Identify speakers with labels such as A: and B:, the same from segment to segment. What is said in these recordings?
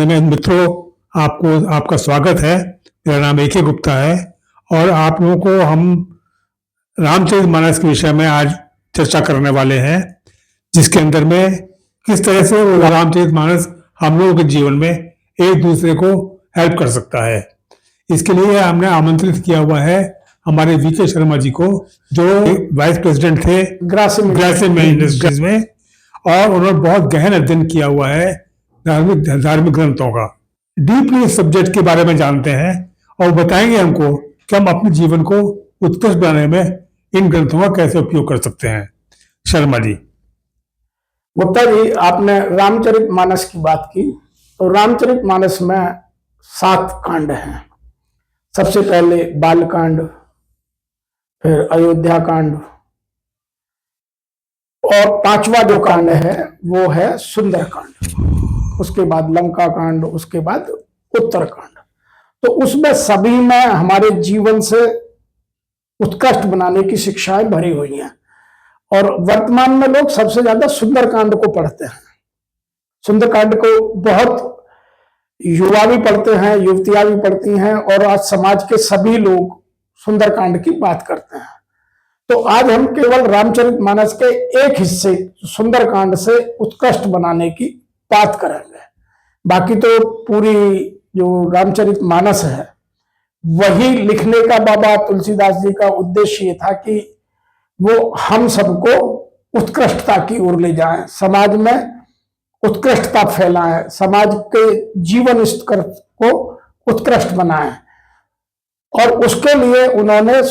A: वंदनीय मित्रों, आपका स्वागत है। मेरा नाम ए.के. गुप्ता है और आप लोगों को हम रामचरितमानस के विषय में आज चर्चा करने वाले हैं, जिसके अंदर में किस तरह से वो रामचरितमानस हम लोगों के जीवन में एक दूसरे को हेल्प कर सकता है। इसके लिए हमने आमंत्रित किया हुआ है हमारे वी.के. शर्मा जी को, जो वाइस प्रेसिडेंट थे ग्रासिम इंडस्ट्रीज में, और उन्होंने बहुत गहन अध्ययन किया हुआ है धार्मिक ग्रंथों का। डीपली इस सब्जेक्ट के बारे में जानते हैं और बताएंगे हमको कि हम अपने जीवन को उत्कृष्ट बनाने में इन ग्रंथों का कैसे उपयोग कर सकते हैं। शर्मा जी।
B: गुप्ता जी, आपने रामचरितमानस की बात की, तो रामचरितमानस में 7 कांड हैं। सबसे पहले बालकांड, फिर अयोध्या कांड, और 5वां जो कांड है वो है सुंदरकांड। उसके बाद लंका कांड, उसके बाद उत्तरकांड। तो उसमें सभी में हमारे जीवन से उत्कृष्ट बनाने की शिक्षाएं भरी हुई हैं, और वर्तमान में लोग सबसे ज्यादा सुंदरकांड को पढ़ते हैं। सुंदरकांड को बहुत युवा भी पढ़ते हैं, युवतियां भी पढ़ती हैं, और आज समाज के सभी लोग सुंदरकांड की बात करते हैं। तो आज हम केवल रामचरितमानस के एक हिस्से सुंदरकांड से उत्कृष्ट बनाने की बात करेंगे। बाकी तो पूरी जो रामचरितमानस है वही लिखने का बाबा तुलसीदास जी का उद्देश्य ये था कि वो हम सबको उत्कृष्टता की ओर ले जाएं, समाज में उत्कृष्टता फैलाएं, समाज के जीवन स्तर को उत्कृष्ट बनाएं। और उसके लिए उन्होंने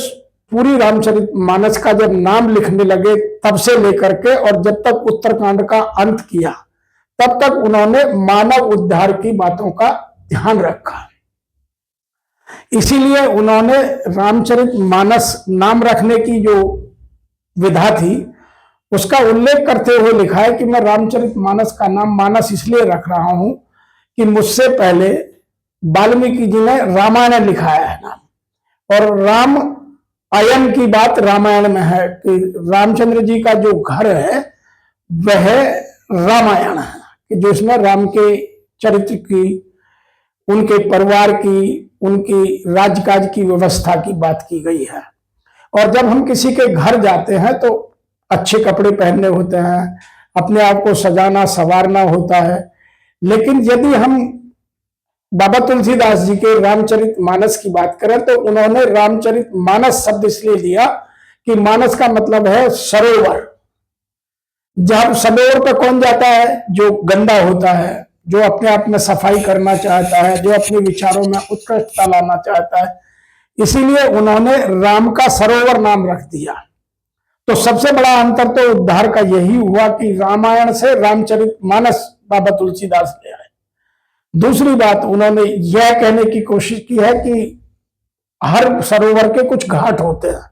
B: पूरी रामचरितमानस का जब नाम लिखने लगे तब से लेकर के और जब तक उत्तरकांड का अंत किया, तब तक उन्होंने मानव उद्धार की बातों का ध्यान रखा। इसीलिए उन्होंने रामचरितमानस नाम रखने की जो विधा थी उसका उल्लेख करते हुए लिखा है कि मैं रामचरितमानस का नाम मानस इसलिए रख रहा हूं कि मुझसे पहले वाल्मीकि जी ने रामायण लिखाया है नाम, और राम अयन की बात रामायण में है कि रामचंद्र जी का जो घर है वह रामायण है, कि जिसमें राम के चरित्र की, उनके परिवार की, उनकी राजकाज की व्यवस्था की बात की गई है। और जब हम किसी के घर जाते हैं तो अच्छे कपड़े पहनने होते हैं, अपने आप को सजाना संवारना होता है। लेकिन यदि हम बाबा तुलसीदास जी के रामचरितमानस की बात करें तो उन्होंने रामचरितमानस शब्द इसलिए दिया कि मानस का मतलब है सरोवर। जब सरोवर पर कौन जाता है? जो गंदा होता है, जो अपने आप में सफाई करना चाहता है, जो अपने विचारों में उत्कृष्टता लाना चाहता है। इसीलिए उन्होंने राम का सरोवर नाम रख दिया। तो सबसे बड़ा अंतर तो उद्धार का यही हुआ कि रामायण से रामचरितमानस बाबा तुलसीदास ले आए। दूसरी बात, उन्होंने यह कहने की कोशिश की है कि हर सरोवर के कुछ घाट होते हैं।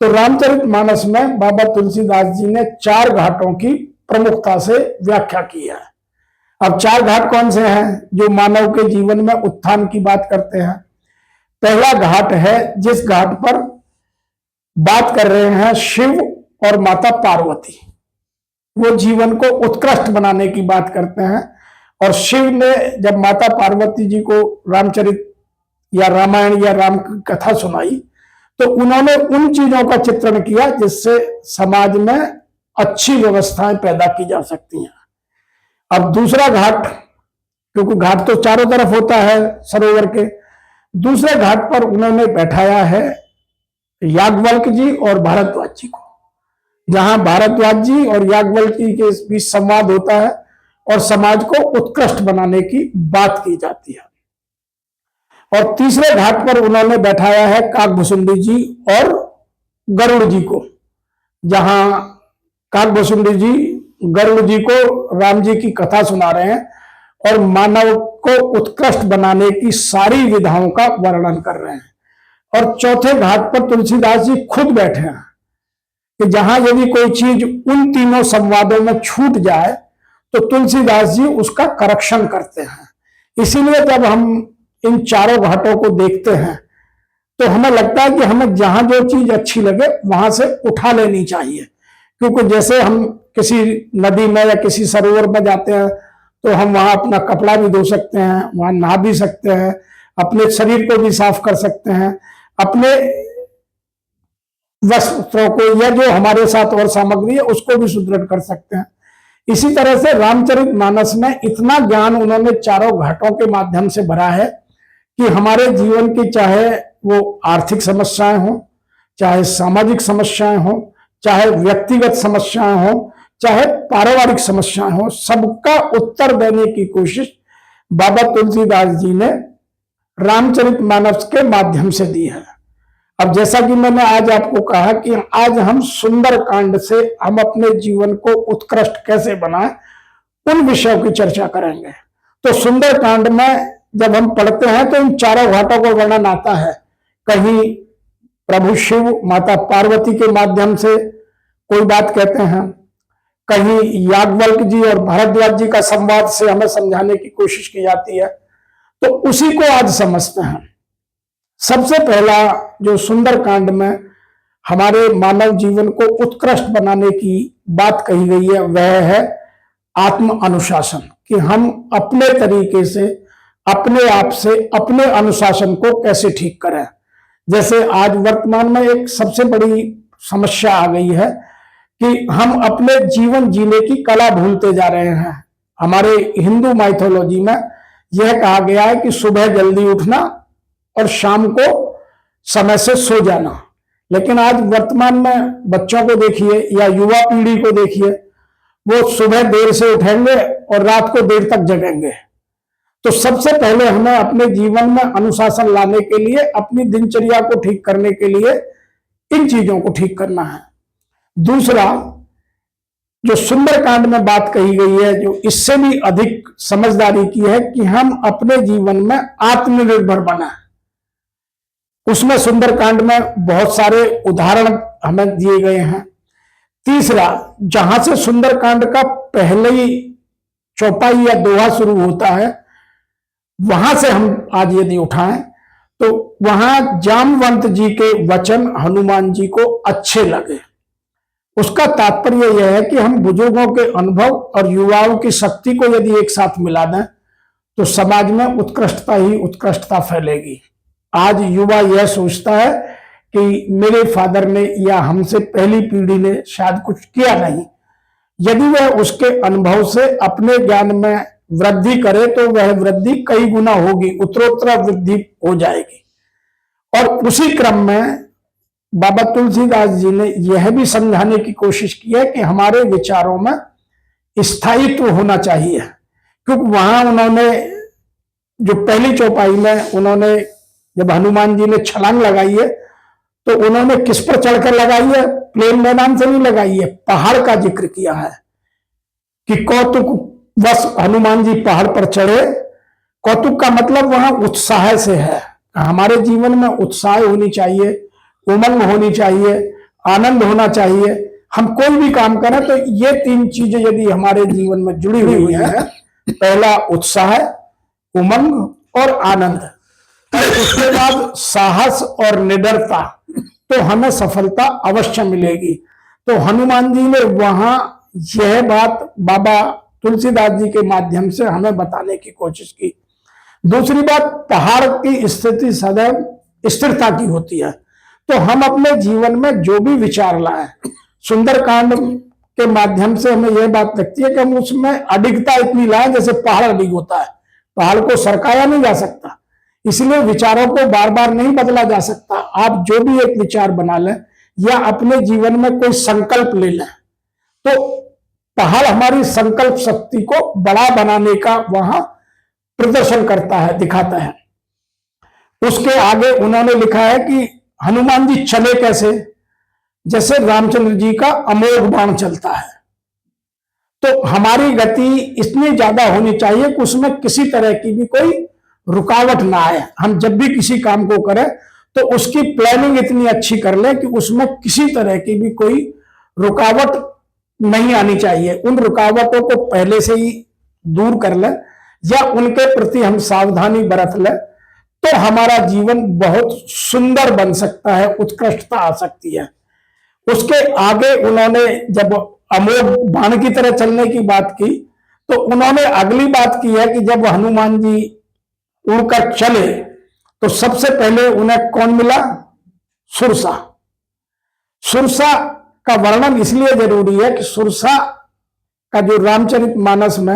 B: तो रामचरितमानस में बाबा तुलसीदास जी ने 4 घाटों की प्रमुखता से व्याख्या की है। अब 4 घाट कौन से हैं जो मानव के जीवन में उत्थान की बात करते हैं? पहला घाट है जिस घाट पर बात कर रहे हैं शिव और माता पार्वती, वो जीवन को उत्कृष्ट बनाने की बात करते हैं। और शिव ने जब माता पार्वती जी को रामचरित या रामायण या राम की कथा सुनाई तो उन्होंने उन चीजों का चित्रण किया जिससे समाज में अच्छी व्यवस्थाएं पैदा की जा सकती हैं। अब दूसरा घाट, क्योंकि घाट तो चारों तरफ होता है सरोवर के, दूसरे घाट पर उन्होंने बैठाया है याज्ञवल्क्य जी और भारद्वाज जी को, जहां भारद्वाज जी और याज्ञवल्क्य जी के बीच संवाद होता है और समाज को उत्कृष्ट बनाने की बात की जाती है। और तीसरे घाट पर उन्होंने बैठाया है काकभुसुंडी जी और गरुड़ जी को, जहां काकभुसुंडी जी गरुड़ जी को राम जी की कथा सुना रहे हैं और मानव को उत्कृष्ट बनाने की सारी विधाओं का वर्णन कर रहे हैं। और चौथे घाट पर तुलसीदास जी खुद बैठे हैं कि जहां यदि कोई चीज उन तीनों संवादों में छूट जाए तो तुलसीदास जी उसका करेक्शन करते हैं। इसीलिए जब हम इन चारों घाटों को देखते हैं तो हमें लगता है कि हमें जहां जो चीज अच्छी लगे वहां से उठा लेनी चाहिए, क्योंकि जैसे हम किसी नदी में या किसी सरोवर में जाते हैं तो हम वहां अपना कपड़ा भी धो सकते हैं, वहां नहा भी सकते हैं, अपने शरीर को भी साफ कर सकते हैं, अपने वस्त्रों को या जो हमारे साथ और सामग्री है उसको भी सुदृढ़ कर सकते हैं। इसी तरह से रामचरितमानस में इतना ज्ञान उन्होंने चारों घाटों के माध्यम से भरा है कि हमारे जीवन की चाहे वो आर्थिक समस्याएं हो, चाहे सामाजिक समस्याएं हो, चाहे व्यक्तिगत समस्याएं हो, चाहे पारिवारिक समस्याएं हो, सबका उत्तर देने की कोशिश बाबा तुलसीदास जी ने रामचरितमानस के माध्यम से दी है। अब जैसा कि मैंने आज आपको कहा कि आज हम सुंदर कांड से हम अपने जीवन को उत्कृष्ट कैसे बनाएं, उन विषयों की चर्चा करेंगे। तो सुंदर कांड में जब हम पढ़ते हैं तो इन चारों घाटों का वर्णन आता है। कहीं प्रभु शिव माता पार्वती के माध्यम से कोई बात कहते हैं, कहीं याज्ञवल्क जी और भारद्वाज जी का संवाद से हमें समझाने की कोशिश की जाती है। तो उसी को आज समझते हैं। सबसे पहला जो सुंदर कांड में हमारे मानव जीवन को उत्कृष्ट बनाने की बात कही गई है वह है आत्म अनुशासन, कि हम अपने तरीके से अपने आप से अपने अनुशासन को कैसे ठीक करें। जैसे आज वर्तमान में एक सबसे बड़ी समस्या आ गई है कि हम अपने जीवन जीने की कला भूलते जा रहे हैं। हमारे हिंदू माइथोलॉजी में यह कहा गया है कि सुबह जल्दी उठना और शाम को समय से सो जाना, लेकिन आज वर्तमान में बच्चों को देखिए या युवा पीढ़ी को देखिए, वो सुबह देर से उठेंगे और रात को देर तक जगेंगे। तो सबसे पहले हमें अपने जीवन में अनुशासन लाने के लिए, अपनी दिनचर्या को ठीक करने के लिए इन चीजों को ठीक करना है। दूसरा जो सुंदरकांड में बात कही गई है, जो इससे भी अधिक समझदारी की है कि हम अपने जीवन में आत्मनिर्भर बना। उसमें सुंदरकांड में बहुत सारे उदाहरण हमें दिए गए हैं। तीसरा, जहां से सुंदरकांड का पहले ही चौपाई या दोहा शुरू होता है, वहां से हम आज यदि उठाएं तो वहां जामवंत जी के वचन हनुमान जी को अच्छे लगे। उसका तात्पर्य यह है कि हम बुजुर्गों के अनुभव और युवाओं की शक्ति को यदि एक साथ मिला दें तो समाज में उत्कृष्टता ही उत्कृष्टता फैलेगी। आज युवा यह सोचता है कि मेरे फादर ने या हमसे पहली पीढ़ी ने शायद कुछ किया नहीं। यदि वह उसके अनुभव से अपने ज्ञान में वृद्धि करे तो वह वृद्धि कई गुना होगी, उत्तरोत्तर वृद्धि हो जाएगी। और उसी क्रम में बाबा तुलसीदास जी ने यह भी समझाने की कोशिश की है कि हमारे विचारों में स्थायित्व होना चाहिए, क्योंकि वहां उन्होंने जो पहली चौपाई में उन्होंने जब हनुमान जी ने छलांग लगाई है तो उन्होंने किस पर चढ़कर लगाई है? प्लेन मैदान से नहीं लगाई है, पहाड़ का जिक्र किया है कि कौतुक बस हनुमान जी पहाड़ पर चढ़े। कौतुक का मतलब वहां उत्साह से है। हमारे जीवन में उत्साह होनी चाहिए, उमंग होनी चाहिए, आनंद होना चाहिए। हम कोई भी काम करें तो ये तीन चीजें यदि हमारे जीवन में जुड़ी हुई है, पहला उत्साह, उमंग और आनंद, उसके बाद साहस और निडरता, तो हमें सफलता अवश्य मिलेगी। तो हनुमान जी ने वहां यह बात बाबा तुलसीदास जी के माध्यम से हमें बताने की कोशिश की। दूसरी बात, पहाड़ की स्थिति सदैव स्थिरता की होती है। तो हम अपने जीवन में जो भी विचार लाएं, सुंदरकांड के माध्यम से हमें यह बात लगती है कि हम उसमें अडिगता इतनी लाएं जैसे पहाड़ अडिग होता है। पहाड़ को सरकाया नहीं जा सकता, इसलिए विचारों को बार बार नहीं बदला जा सकता। आप जो भी एक विचार बना लें या अपने जीवन में कोई संकल्प ले लें, तो पहाड़ हमारी संकल्प शक्ति को बड़ा बनाने का वहां प्रदर्शन करता है, दिखाता है। उसके आगे उन्होंने लिखा है कि हनुमान जी चले कैसे? जैसे रामचंद्र जी का अमोघ बाण चलता है। तो हमारी गति इतनी ज्यादा होनी चाहिए कि उसमें किसी तरह की भी कोई रुकावट ना आए। हम जब भी किसी काम को करें तो उसकी प्लानिंग इतनी अच्छी कर लें कि उसमें किसी तरह की भी कोई रुकावट नहीं आनी चाहिए। उन रुकावटों को पहले से ही दूर कर लें या उनके प्रति हम सावधानी बरत लें तो हमारा जीवन बहुत सुंदर बन सकता है, उत्कृष्टता आ सकती है। उसके आगे उन्होंने जब अमोघ बाण की तरह चलने की बात की तो उन्होंने अगली बात की है कि जब हनुमान जी उड़कर चले तो सबसे पहले उन्हें कौन मिला? सुरसा। सुरसा का वर्णन इसलिए जरूरी है कि सुरसा का जो रामचरितमानस में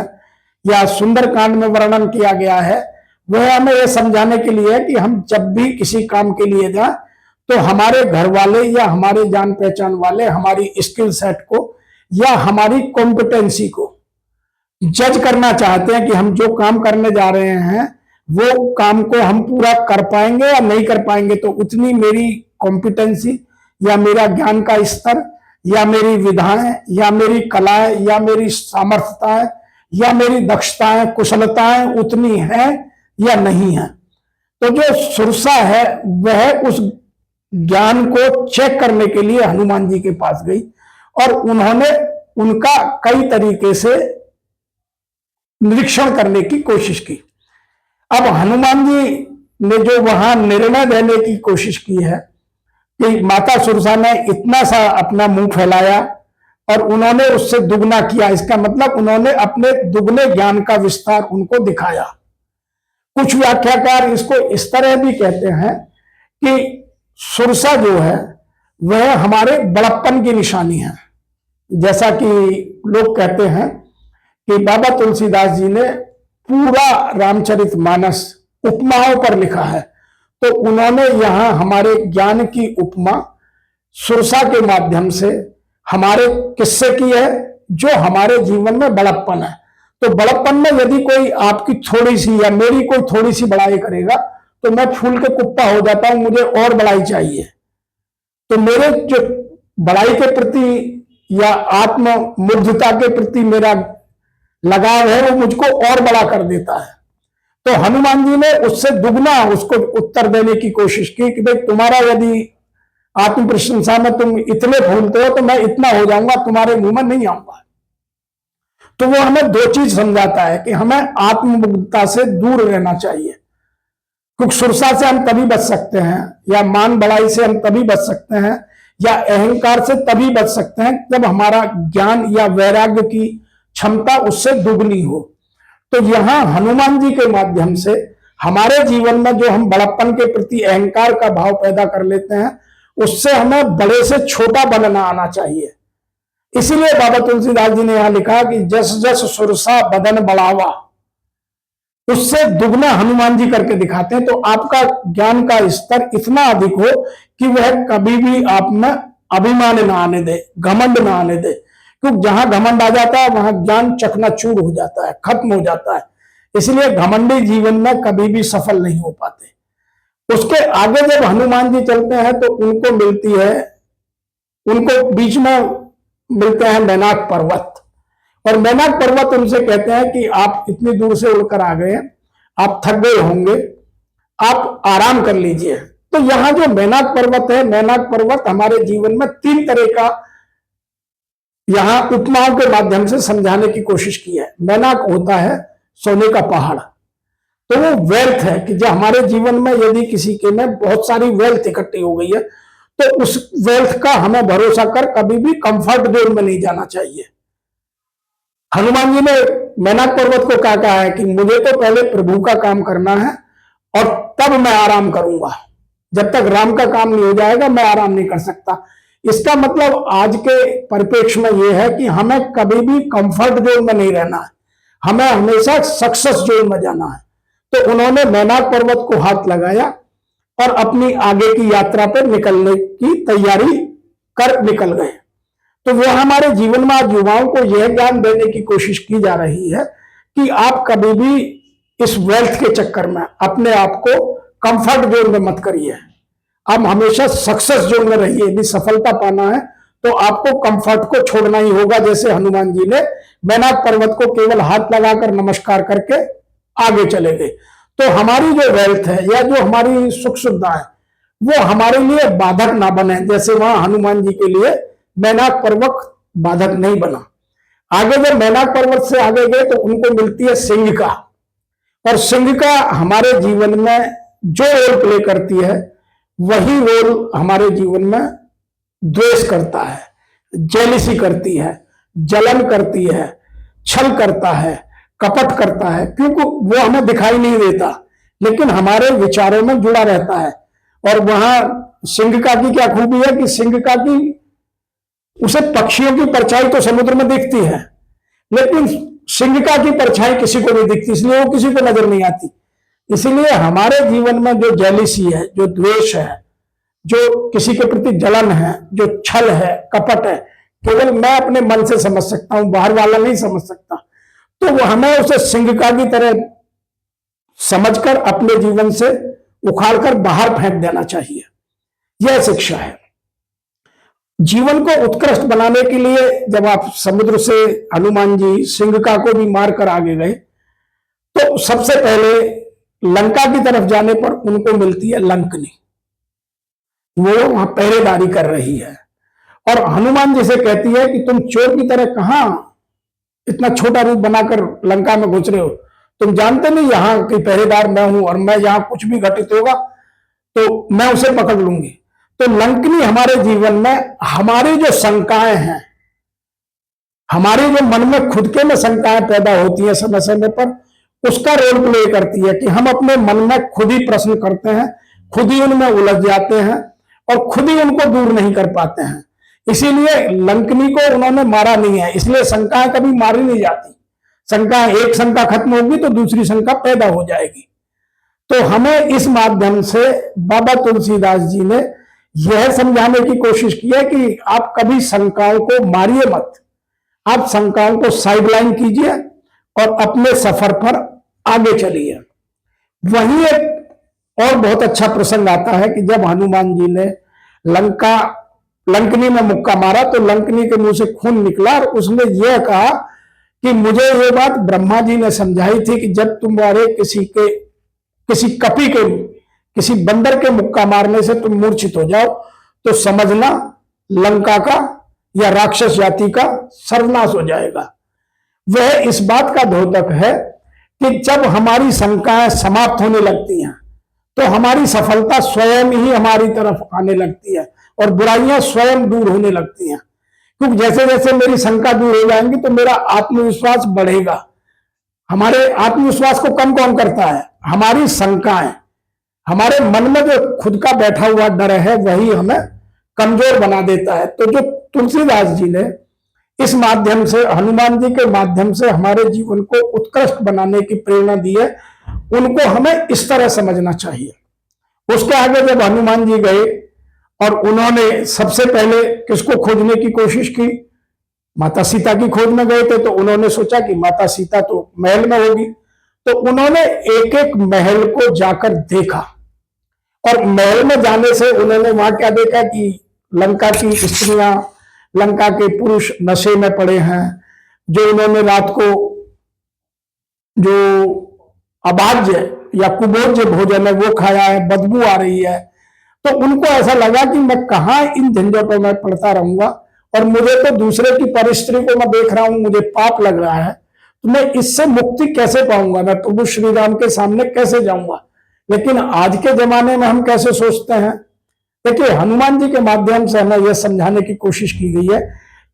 B: या सुंदरकांड में वर्णन किया गया है वह हमें यह समझाने के लिए है कि हम जब भी किसी काम के लिए जाएं तो हमारे घर वाले या हमारे जान पहचान वाले हमारी स्किल सेट को या हमारी कॉम्पिटेंसी को जज करना चाहते हैं कि हम जो काम करने जा रहे हैं वो काम को हम पूरा कर पाएंगे या नहीं कर पाएंगे, तो उतनी मेरी कॉम्पिटेंसी या मेरा ज्ञान का स्तर या मेरी विधाएं या मेरी कलाएं या मेरी सामर्थ्यताएं या मेरी दक्षताएं कुशलताएं उतनी है या नहीं है। तो जो सुरसा है वह उस ज्ञान को चेक करने के लिए हनुमान जी के पास गई और उन्होंने उनका कई तरीके से निरीक्षण करने की कोशिश की। अब हनुमान जी ने जो वहां निर्णय देने की कोशिश की है कि माता सुरसा ने इतना सा अपना मुंह फैलाया और उन्होंने उससे दुगना किया, इसका मतलब उन्होंने अपने दुगने ज्ञान का विस्तार उनको दिखाया। कुछ व्याख्याकार इसको इस तरह भी कहते हैं कि सुरसा जो है वह हमारे बड़प्पन की निशानी है। जैसा कि लोग कहते हैं कि बाबा तुलसीदास जी ने पूरा रामचरितमानस उपमाओं पर लिखा है, तो उन्होंने यहां हमारे ज्ञान की उपमा सुरसा के माध्यम से हमारे किस्से की है जो हमारे जीवन में बड़प्पन है। तो बड़प्पन में यदि कोई आपकी थोड़ी सी या मेरी कोई थोड़ी सी बड़ाई करेगा तो मैं फूल के कुप्पा हो जाता हूं, मुझे और बड़ाई चाहिए। तो मेरे जो बड़ाई के प्रति या आत्ममुग्धता के प्रति मेरा लगाव है वो मुझको और बड़ा कर देता है। तो हनुमान जी ने उससे दुगना उसको उत्तर देने की कोशिश की कि भाई तुम्हारा यदि आत्म प्रशंसा में तुम इतने फूलते हो तो मैं इतना हो जाऊंगा, तुम्हारे मुंह में नहीं आऊंगा। तो वो हमें दो चीज समझाता है कि हमें आत्ममुग्धता से दूर रहना चाहिए, क्योंकि सुरसा से हम तभी बच सकते हैं या मान बढ़ाई से हम तभी बच सकते हैं या अहंकार से तभी बच सकते हैं जब हमारा ज्ञान या वैराग्य की क्षमता उससे दुगनी हो। तो यहां हनुमान जी के माध्यम से हमारे जीवन में जो हम बड़प्पन के प्रति अहंकार का भाव पैदा कर लेते हैं उससे हमें बड़े से छोटा बनना आना चाहिए। इसीलिए बाबा तुलसीदास जी ने यहां लिखा कि जस जस सुरसा बदन बढ़ावा, उससे दुगना हनुमान जी करके दिखाते हैं। तो आपका ज्ञान का स्तर इतना अधिक हो कि वह कभी भी आप में अभिमान ना आने दे, घमंड ना आने दे, क्योंकि जहां घमंड आ जाता है वहां ज्ञान चकनाचूर हो जाता है, खत्म हो जाता है। इसलिए घमंडी जीवन में कभी भी सफल नहीं हो पाते। उसके आगे जब हनुमान जी चलते हैं तो उनको मिलती है, उनको बीच में मिलते हैं मैनाक पर्वत, और मैनाक पर्वत उनसे कहते हैं कि आप इतनी दूर से उड़कर आ गए, आप थक गए होंगे, आप आराम कर लीजिए। तो यहां जो मैनाक पर्वत है, मैनाक पर्वत हमारे जीवन में तीन तरह का यहां उपमाओं के माध्यम से समझाने की कोशिश की है। मैनाक होता है सोने का पहाड़, तो वो वेल्थ है कि जो हमारे जीवन में यदि किसी के में बहुत सारी वेल्थ इकट्ठी हो गई है तो उस वेल्थ का हमें भरोसा कर कभी भी कंफर्ट जोन में नहीं जाना चाहिए। हनुमान जी ने मैनाक पर्वत को क्या कहा है कि मुझे तो पहले प्रभु का काम करना है और तब मैं आराम करूंगा, जब तक राम का काम नहीं हो जाएगा मैं आराम नहीं कर सकता। इसका मतलब आज के परिप्रेक्ष्य में यह है कि हमें कभी भी कंफर्ट जोन में नहीं रहना है, हमें हमेशा सक्सेस जोन में जाना है। तो उन्होंने मैनाक पर्वत को हाथ लगाया और अपनी आगे की यात्रा पर निकलने की तैयारी कर निकल गए। तो वो हमारे जीवन में आज युवाओं को यह ज्ञान देने की कोशिश की जा रही है कि आप कभी भी इस वेल्थ के चक्कर में अपने आप को कंफर्ट जोन में मत करिए, आप हमेशा सक्सेस जोन में रहिए। यदि सफलता पाना है तो आपको कंफर्ट को छोड़ना ही होगा। जैसे हनुमान जी ने मैनाक पर्वत को केवल हाथ लगाकर नमस्कार करके आगे चले गए। तो हमारी जो वेल्थ है या जो हमारी सुख सुविधा है वो हमारे लिए बाधक ना बने, जैसे वहां हनुमान जी के लिए मैनाक पर्वत बाधक नहीं बना। आगे जब मैनाक पर्वत से आगे गए तो उनको मिलती है सिंहिका, और सिंहिका हमारे जीवन में जो रोल प्ले करती है वही रोल हमारे जीवन में द्वेष करता है, जेलिसी करती है, जलन करती है, छल करता है, कपट करता है, क्योंकि वो हमें दिखाई नहीं देता लेकिन हमारे विचारों में जुड़ा रहता है। और वहां सिंह की क्या खूबी है कि सिंह की उसे पक्षियों की परछाई तो समुद्र में दिखती है लेकिन सिंह की परछाई किसी को नहीं दिखती, इसलिए वो किसी को नजर नहीं आती। इसलिए हमारे जीवन में जो जेलिसी है, जो द्वेष है, जो किसी के प्रति जलन है, जो छल है, कपट है, केवल मैं अपने मन से समझ सकता हूं, बाहर वाला नहीं समझ सकता। तो वो हमें उसे सिंह की तरह समझकर अपने जीवन से उखाड़कर बाहर फेंक देना चाहिए। यह शिक्षा है। जीवन को उत्कृष्ट बनाने के लिए जब आप समुद्र से हनुमान जी सिंह को भी मारकर आगे गए तो सबसे पहले लंका की तरफ जाने पर उनको मिलती है लंकनी। वो वहां पहरेदारी कर रही है और हनुमान जी से कहती है कि तुम चोर की तरह कहां इतना छोटा रूप बनाकर लंका में घुस रहे हो, तुम जानते नहीं यहां की पहरेदार मैं हूं और मैं यहां कुछ भी घटित होगा तो मैं उसे पकड़ लूंगी। तो लंकनी हमारे जीवन में हमारी जो शंकाएं हैं, हमारे जो मन में खुद के में शंकाएं पैदा होती है समय समय पर, उसका रोल प्ले करती है कि हम अपने मन में खुद ही प्रश्न करते हैं, खुद ही उनमें उलझ जाते हैं और खुद ही उनको दूर नहीं कर पाते हैं। इसीलिए लंकनी को उन्होंने मारा नहीं है, इसलिए शंकाएं कभी मारी नहीं जाती। शंकाएं, एक शंका खत्म होगी तो दूसरी शंका पैदा हो जाएगी। तो हमें इस माध्यम से बाबा तुलसीदास जी ने यह समझाने की कोशिश की है कि आप कभी शंकाओं को मारिए मत, आप शंकाओं को साइडलाइन कीजिए और अपने सफर पर आगे चलिए। वहीं एक और बहुत अच्छा प्रसंग आता है कि जब हनुमान जी ने लंकनी में मुक्का मारा तो लंकनी के मुंह से खून निकला और उसने यह कहा कि मुझे ये बात ब्रह्मा जी ने समझाई थी कि जब तुम्हारे किसी कपी के, किसी बंदर के मुक्का मारने से तुम मूर्छित हो जाओ तो समझना लंका का या राक्षस जाति का सर्वनाश हो जाएगा। वह इस बात का द्योतक है कि जब हमारी शंकाएं समाप्त होने लगती हैं तो हमारी सफलता स्वयं ही हमारी तरफ आने लगती है और बुराइयां स्वयं दूर होने लगती हैं। क्योंकि जैसे जैसे मेरी शंका दूर हो जाएंगी तो मेरा आत्मविश्वास बढ़ेगा। हमारे आत्मविश्वास को कम कौन करता है? हमारी शंकाएं। हमारे मन में जो खुद का बैठा हुआ डर है वही हमें कमजोर बना देता है। तो जो तुलसीदास जी ने इस माध्यम से, हनुमान जी के माध्यम से हमारे जीवन को उत्कृष्ट बनाने की प्रेरणा दी है, उनको हमें इस तरह समझना चाहिए। उसके आगे जब हनुमान जी गए और उन्होंने सबसे पहले किसको खोजने की कोशिश की? माता सीता की खोज में गए थे। तो उन्होंने सोचा कि माता सीता तो महल में होगी, तो उन्होंने एक एक महल को जाकर देखा और महल में जाने से उन्होंने वहां क्या देखा कि लंका की स्त्रियां, लंका के पुरुष नशे में पड़े हैं, जो उन्होंने रात को जो अभाज्य या कुभोज्य भोजन है वो खाया है, बदबू आ रही है। तो उनको ऐसा लगा कि मैं कहां इन झंझटों में पड़ता रहूंगा और मुझे तो दूसरे की परिस्थिति को मैं देख रहा हूं, मुझे पाप लग रहा है, तो मैं इससे मुक्ति कैसे पाऊंगा, मैं प्रभु श्री राम के सामने कैसे जाऊंगा। लेकिन आज के जमाने में हम कैसे सोचते हैं? देखिए, हनुमान जी के माध्यम से हमें यह समझाने की कोशिश की गई है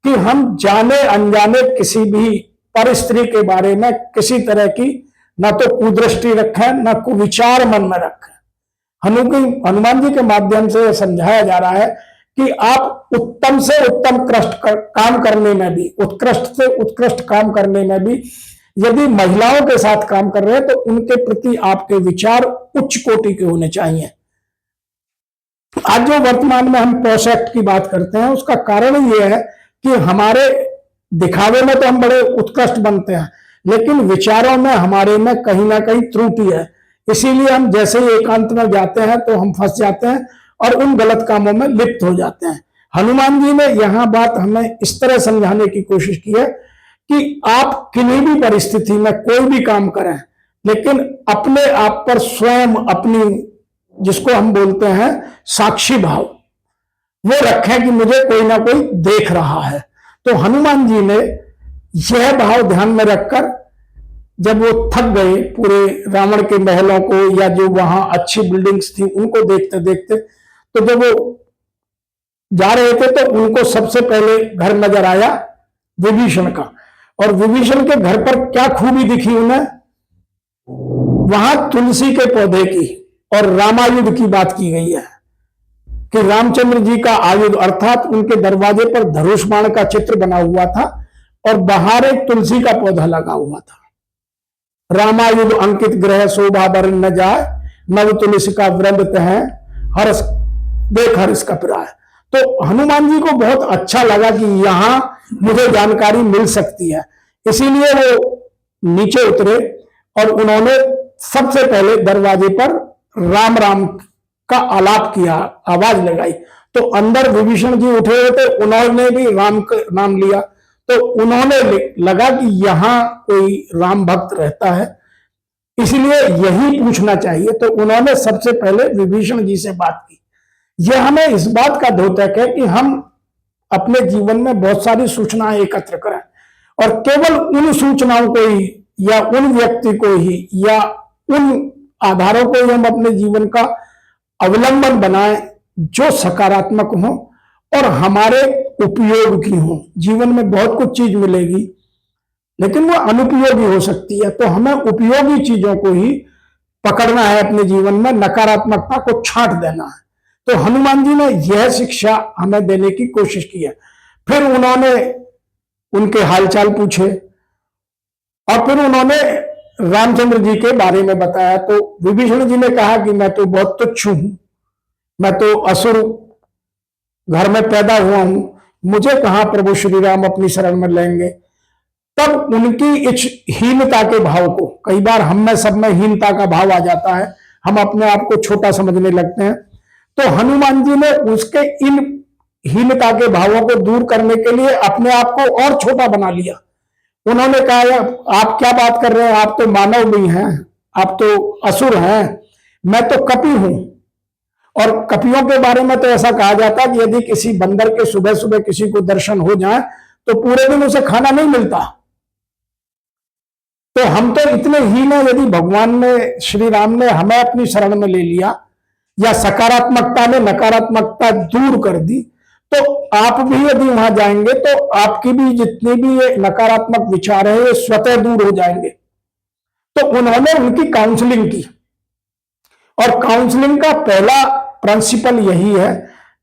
B: कि हम जाने अनजाने किसी भी परिस्थिति के बारे में किसी तरह की ना तो कुदृष्टि रखें, ना कुविचार मन में रखें। हनुमान जी के माध्यम से यह समझाया जा रहा है कि आप उत्तम से उत्तम काम करने में भी, उत्कृष्ट से उत्कृष्ट काम करने में भी यदि महिलाओं के साथ काम कर रहे हैं तो उनके प्रति आपके विचार उच्च कोटि के होने चाहिए। आज जो वर्तमान में हम पॉश एक्ट की बात करते हैं उसका कारण यह है कि हमारे दिखावे में तो हम बड़े उत्कृष्ट बनते हैं लेकिन विचारों में हमारे में कहीं ना कहीं त्रुटि है। इसीलिए हम जैसे ही एकांत में जाते हैं तो हम फंस जाते हैं और उन गलत कामों में लिप्त हो जाते हैं। हनुमान जी ने यहां बात हमें इस तरह समझाने की कोशिश की है कि आप किन्हीं भी परिस्थिति में कोई भी काम करें लेकिन अपने आप पर स्वयं अपनी, जिसको हम बोलते हैं साक्षी भाव, वो रखें कि मुझे कोई ना कोई देख रहा है। तो हनुमान जी ने यह भाव ध्यान में रखकर जब वो थक गए पूरे रावण के महलों को या जो वहां अच्छी बिल्डिंग्स थी उनको देखते देखते, तो जब वो जा रहे थे तो उनको सबसे पहले घर नजर आया विभीषण का। और विभीषण के घर पर क्या खूबी दिखी उन्हें, वहां तुलसी के पौधे की और रामायुध की बात की गई है कि रामचंद्र जी का आयुध अर्थात उनके दरवाजे पर धनुष बाण का चित्र बना हुआ था और बाहर एक तुलसी का पौधा लगा हुआ था। रामायुध अंकित ग्रह शोभा बरन न जाए, नव तुलसी का वृंद है हर्ष देख हर्ष का प्राय। तो हनुमान जी को बहुत अच्छा लगा कि यहां मुझे जानकारी मिल सकती है, इसीलिए वो नीचे उतरे और उन्होंने सबसे पहले दरवाजे पर राम राम का आलाप किया, आवाज लगाई। तो अंदर विभीषण जी उठे हुए थे, उन्होंने भी राम का नाम लिया। तो उन्होंने लगा कि यहां कोई राम भक्त रहता है, इसलिए यही पूछना चाहिए। तो उन्होंने सबसे पहले विभीषण जी से बात की। यह हमें इस बात का द्योतक है कि हम अपने जीवन में बहुत सारी सूचनाएं एकत्र करें और केवल उन सूचनाओं को ही या उन व्यक्ति को ही या उन आधारों को ही हम अपने जीवन का अवलंबन बनाएं जो सकारात्मक हो और हमारे उपयोग की हो। जीवन में बहुत कुछ चीज मिलेगी लेकिन वो अनुपयोगी हो सकती है, तो हमें उपयोगी चीजों को ही पकड़ना है अपने जीवन में, नकारात्मकता को छांट देना है। तो हनुमान जी ने यह शिक्षा हमें देने की कोशिश की है। फिर उन्होंने उनके हालचाल पूछे और फिर उन्होंने रामचंद्र जी के बारे में बताया। तो विभीषण जी ने कहा कि मैं तो बहुत तुच्छ हूं, मैं तो असुर घर में पैदा हुआ हूं, मुझे कहां प्रभु श्री राम अपनी शरण में लेंगे। तब उनकी इस हीनता के भाव को, कई बार हम में सब में हीनता का भाव आ जाता है, हम अपने आप को छोटा समझने लगते हैं। तो हनुमान जी ने उसके इन हीनता के भावों को दूर करने के लिए अपने आप को और छोटा बना लिया। उन्होंने कहा आप क्या बात कर रहे हैं, आप तो मानव भी हैं, आप तो असुर हैं, मैं तो कपि हूं। और कपियों के बारे में तो ऐसा कहा जाता है कि यदि किसी बंदर के सुबह सुबह किसी को दर्शन हो जाए तो पूरे दिन उसे खाना नहीं मिलता। तो हम तो इतने हीन हैं, यदि भगवान ने, श्री राम ने हमें अपनी शरण में ले लिया या सकारात्मकता ने नकारात्मकता दूर कर दी, तो आप भी यदि वहां जाएंगे तो आपकी भी जितनी भी ये नकारात्मक विचार है ये स्वतः दूर हो जाएंगे। तो उन्होंने उनकी काउंसलिंग की और काउंसलिंग का पहला प्रिंसिपल यही है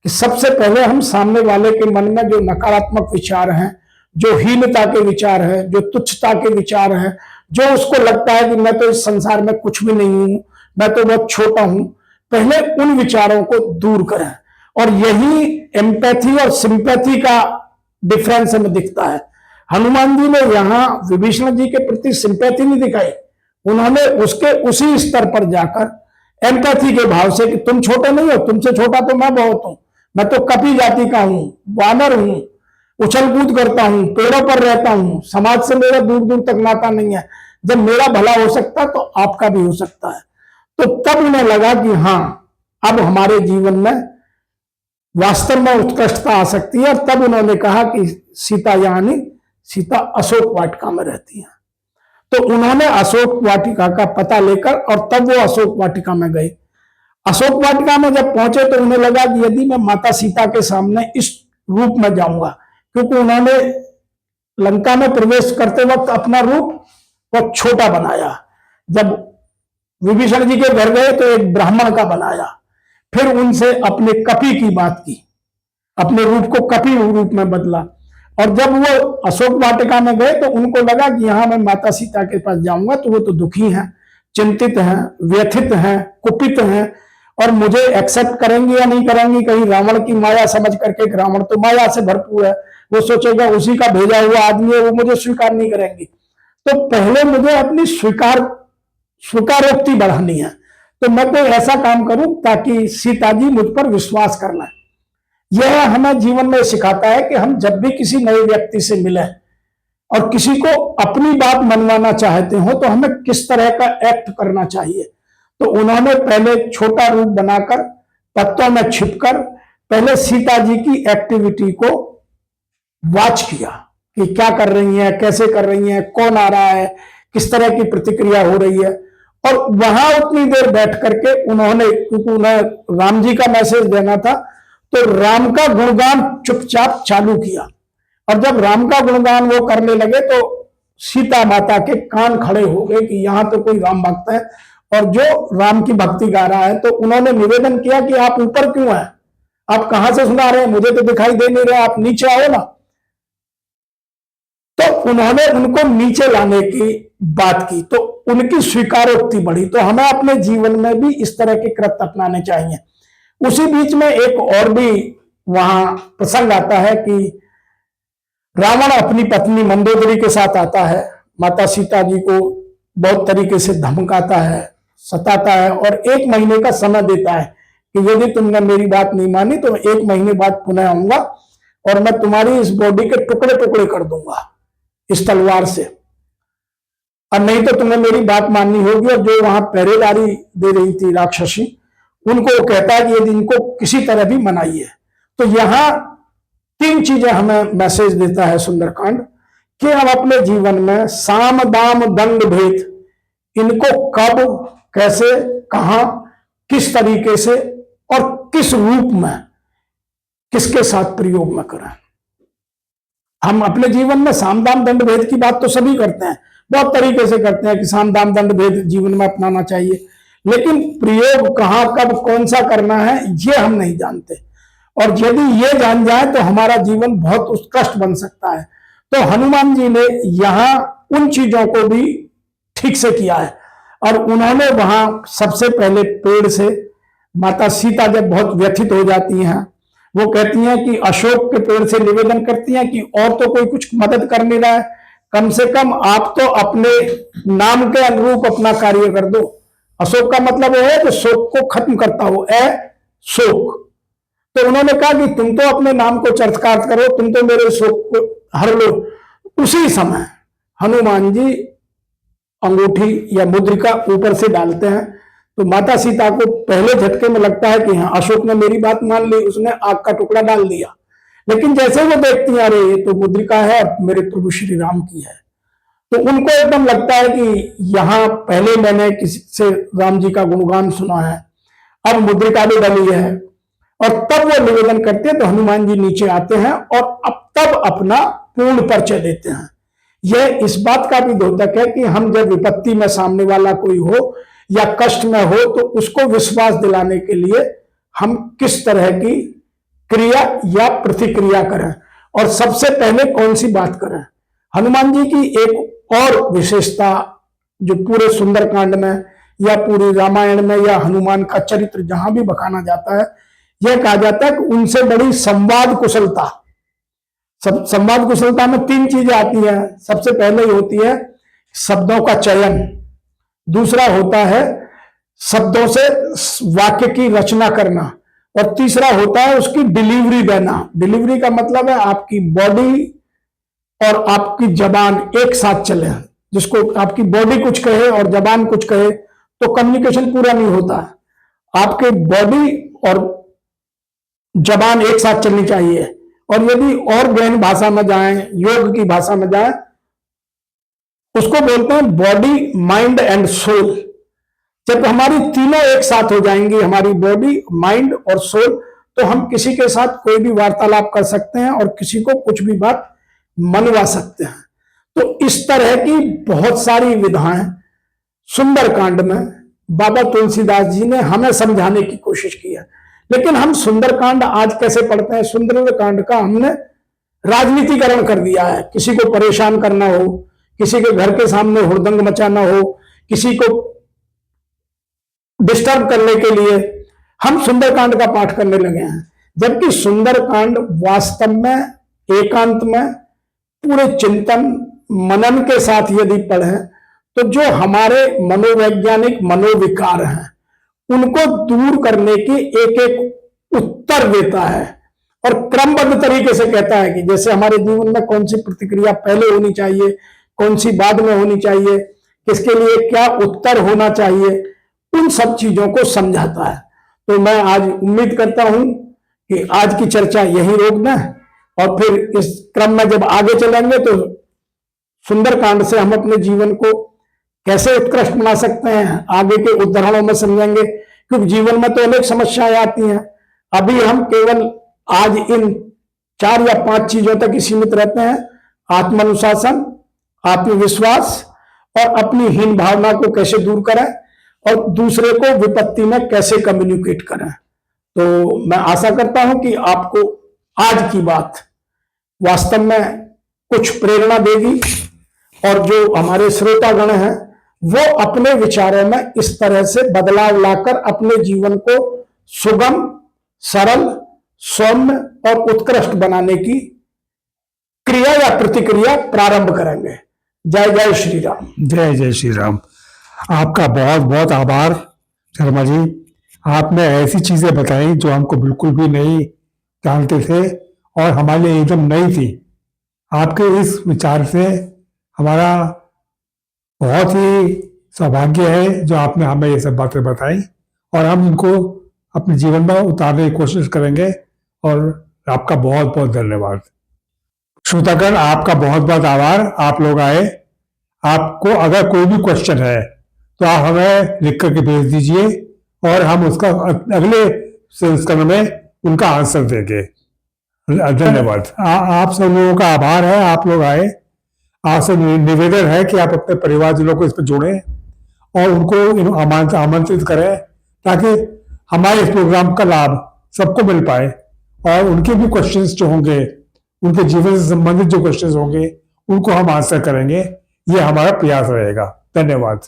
B: कि सबसे पहले हम सामने वाले के मन में जो नकारात्मक विचार हैं, जो हीनता के विचार है, जो तुच्छता के विचार हैं, जो उसको लगता है कि मैं तो इस संसार में कुछ भी नहीं हूं, मैं तो बहुत छोटा हूं, पहले उन विचारों को दूर करें। और यही एम्पैथी और सिंपैथी का डिफरेंस हमें दिखता है। हनुमान जी ने यहां विभीषण जी के प्रति सिंपैथी नहीं दिखाई, उन्होंने उसके उसी स्तर पर जाकर एम्पैथी के भाव से कि तुम छोटे नहीं हो, तुमसे छोटा तो मैं बहुत हूं, मैं तो कपि जाति का हूं, वानर हूं, उछल कूद करता हूं, पेड़ों पर रहता हूं, समाज से मेरा दूर दूर तक नाता नहीं है, जब मेरा भला हो सकता तो आपका भी हो सकता है। तो तब उन्हें लगा कि हां, अब हमारे जीवन में वास्तव में उत्कृष्टता आ सकती है। और तब उन्होंने कहा कि सीता यानी सीता अशोक वाटिका में रहती है। तो उन्होंने अशोक वाटिका का पता लेकर और तब वो अशोक वाटिका में गए। अशोक वाटिका में जब पहुंचे तो उन्हें लगा कि यदि मैं माता सीता के सामने इस रूप में जाऊंगा, क्योंकि उन्होंने लंका में प्रवेश करते वक्त अपना रूप बहुत छोटा बनाया। जब विभीषण जी के घर गए तो एक ब्राह्मण का बनाया, फिर उनसे अपने कपि की बात की, अपने रूप को कपि रूप में बदला। और जब वो अशोक वाटिका में गए तो उनको लगा कि यहां मैं माता सीता के पास जाऊंगा तो वो तो दुखी हैं, चिंतित हैं, व्यथित हैं, कुपित हैं, और मुझे एक्सेप्ट करेंगी या नहीं करेंगी, कहीं रावण की माया समझ करके, रावण तो माया से भरपूर है, वो सोचेगा उसी का भेजा हुआ आदमी है, वो मुझे स्वीकार नहीं करेंगी। तो पहले मुझे अपनी स्वीकारोक्ति बढ़ानी है, तो मैं कोई ऐसा काम करूं ताकि सीता जी मुझ पर विश्वास कर लें। यह हमें जीवन में सिखाता है कि हम जब भी किसी नए व्यक्ति से मिले और किसी को अपनी बात मनवाना चाहते हो तो हमें किस तरह का एक्ट करना चाहिए। तो उन्होंने पहले छोटा रूप बनाकर पत्तों में छिपकर पहले सीता जी की एक्टिविटी को वॉच किया कि क्या कर रही हैं, कैसे कर रही हैं, कौन आ रहा है, किस तरह की प्रतिक्रिया हो रही है। और वहां उतनी देर बैठ करके उन्होंने, क्योंकि उन्हें राम जी का मैसेज देना था, तो राम का गुणगान चुपचाप चालू किया। और जब राम का गुणगान वो करने लगे तो सीता माता के कान खड़े हो गए कि यहाँ तो कोई राम भक्त है और जो राम की भक्ति गा रहा है। तो उन्होंने निवेदन किया कि आप ऊपर क्यों हैं, आप कहां से सुना रहे हैं, मुझे तो दिखाई दे नहीं रहा, आप नीचे आओ ना। तो उन्होंने उनको नीचे लाने की बात की, तो उनकी स्वीकारोक्ति बढ़ी। तो हमें अपने जीवन में भी इस तरह के कृत्य अपनाने चाहिए। उसी बीच में एक और भी वहां प्रसंग आता है कि रावण अपनी पत्नी मंदोदरी के साथ आता है, माता सीता जी को बहुत तरीके से धमकाता है, सताता है और 1 महीने का समय देता है कि यदि तुमने मेरी बात नहीं मानी तो 1 महीने बाद पुनः आऊंगा और मैं तुम्हारी इस बॉडी के टुकड़े टुकड़े कर दूंगा इस तलवार से, और नहीं तो तुम्हें मेरी बात माननी होगी। और जो वहां पहरेदारी दे रही थी राक्षसी, उनको वो कहता है कि यदि इनको किसी तरह भी मनाइए। तो यहां 3 चीजें हमें मैसेज देता है सुंदरकांड कि हम अपने जीवन में साम दाम दंड भेद इनको कब, कैसे, कहां, किस तरीके से और किस रूप में, किसके साथ प्रयोग में करें। हम अपने जीवन में साम दाम दंड भेद की बात तो सभी करते हैं, बहुत तरीके से करते हैं कि साम दाम दंड भेद जीवन में अपनाना चाहिए, लेकिन प्रयोग कहां, कब, कौन सा करना है ये हम नहीं जानते। और यदि ये जान जाए तो हमारा जीवन बहुत उत्कृष्ट बन सकता है। तो हनुमान जी ने यहां उन चीजों को भी ठीक से किया है। और उन्होंने वहां सबसे पहले पेड़ से, माता सीता जब बहुत व्यथित हो जाती हैं, वो कहती हैं कि अशोक के पेड़ से निवेदन करती हैं कि और तो कोई कुछ मदद कर नहीं रहा है, कम से कम आप तो अपने नाम के अनुरूप अपना कार्य कर दो। अशोक का मतलब है कि शोक को खत्म करता हो, शोक। तो उन्होंने कहा कि तुम तो अपने नाम को चरितार्थ करो, तुम तो मेरे शोक को हर लो। उसी समय हनुमान जी अंगूठी या मुद्रिका ऊपर से डालते हैं, तो माता सीता को पहले झटके में लगता है कि हाँ, अशोक ने मेरी बात मान ली, उसने आग का टुकड़ा डाल दिया। लेकिन जैसे वो देखती हैं, अरे ये तो मुद्रिका है और मेरे प्रभु श्री राम की है, तो उनको एकदम लगता है कि यहाँ पहले मैंने किसी से राम जी का गुणगान सुना है, अब मुद्रिका भी डली है। और तब वो निवेदन करते हैं तो हनुमान जी नीचे आते हैं और अब तब अपना पूर्ण परिचय देते हैं। यह इस बात का भी द्योतक है कि हम जब विपत्ति में सामने वाला कोई हो या कष्ट में हो तो उसको विश्वास दिलाने के लिए हम किस तरह की क्रिया या प्रतिक्रिया करें और सबसे पहले कौन सी बात करें। हनुमान जी की एक और विशेषता जो पूरे सुंदरकांड में या पूरी रामायण में या हनुमान का चरित्र जहां भी बखाना जाता है, यह कहा जाता है कि उनसे बड़ी संवाद कुशलता। संवाद कुशलता में 3 चीजें आती हैं। सबसे पहले ही होती है शब्दों का चयन, दूसरा होता है शब्दों से वाक्य की रचना करना, और तीसरा होता है उसकी डिलीवरी देना। डिलीवरी का मतलब है आपकी बॉडी और आपकी जबान एक साथ चले। जिसको आपकी बॉडी कुछ कहे और जबान कुछ कहे तो कम्युनिकेशन पूरा नहीं होता। आपके बॉडी और जबान एक साथ चलनी चाहिए। और यदि और गहन भाषा में जाएं, योग की भाषा में जाएं, उसको बोलते हैं बॉडी, माइंड एंड सोल। जब हमारी तीनों एक साथ हो जाएंगी, हमारी बॉडी, माइंड और सोल, तो हम किसी के साथ कोई भी वार्तालाप कर सकते हैं और किसी को कुछ भी बात मनवा सकते हैं। तो इस तरह की बहुत सारी विधाएं सुंदरकांड में बाबा तुलसीदास जी ने हमें समझाने की कोशिश की है। लेकिन हम सुंदरकांड आज कैसे पढ़ते हैं? सुंदरकांड का हमने राजनीतिकरण कर दिया है। किसी को परेशान करना हो, किसी के घर के सामने हुड़दंग मचाना हो, किसी को डिस्टर्ब करने के लिए हम सुंदरकांड का पाठ करने लगे हैं। जबकि सुंदरकांड वास्तव में एकांत में पूरे चिंतन मनन के साथ यदि पढ़ें तो जो हमारे मनोवैज्ञानिक मनोविकार हैं उनको दूर करने की एक एक उत्तर देता है और क्रमबद्ध तरीके से कहता है कि जैसे हमारे जीवन में कौन सी प्रतिक्रिया पहले होनी चाहिए, कौन सी बाद में होनी चाहिए, किसके लिए क्या उत्तर होना चाहिए, उन सब चीजों को समझाता है। तो मैं आज उम्मीद करता हूं कि आज की चर्चा यही रोक दें और फिर इस क्रम में जब आगे चलेंगे तो सुंदरकांड से हम अपने जीवन को कैसे उत्कृष्ट बना सकते हैं आगे के उदाहरणों में समझेंगे। क्योंकि जीवन में तो अनेक समस्याएं आती हैं। अभी हम केवल आज इन 4 या 5 चीजों तक ही सीमित रहते हैं। आत्मानुशासन, आत्मविश्वास और अपनी हीन भावना को कैसे दूर करें और दूसरे को विपत्ति में कैसे कम्युनिकेट करें। तो मैं आशा करता हूं कि आपको आज की बात वास्तव में कुछ प्रेरणा देगी और जो हमारे श्रोतागण हैं वो अपने विचारों में इस तरह से बदलाव लाकर अपने जीवन को सुगम, सरल, सौम्य और उत्कृष्ट बनाने की क्रिया या प्रतिक्रिया प्रारंभ करेंगे। जय जय श्री राम।
A: जय जय श्री राम। आपका बहुत बहुत आभार शर्मा जी। आपने ऐसी चीजें बताई जो हमको बिल्कुल भी नहीं जानते थे और हमारे लिए एकदम नई थी। आपके इस विचार से हमारा बहुत ही सौभाग्य है जो आपने हमें ये सब बातें बताई और हम इनको अपने जीवन में उतारने की कोशिश करेंगे और आपका बहुत बहुत धन्यवाद। श्रोतागण, आपका बहुत बहुत आभार। आप लोग आए। आपको अगर कोई भी क्वेश्चन है तो आप हमें लिख करके भेज दीजिए और हम उसका अगले संस्करण में उनका आंसर देंगे। धन्यवाद। आप सब लोगों का आभार है, आप लोग आए। आपसे निवेदन है कि आप अपने परिवारजनों को इस पर जोड़ें और उनको आमंत्रित करें ताकि हमारे इस प्रोग्राम का लाभ सबको मिल पाए और उनके भी क्वेश्चंस जो होंगे, उनके जीवन से संबंधित जो क्वेश्चंस होंगे उनको हम आंसर करेंगे। ये हमारा प्रयास रहेगा। धन्यवाद।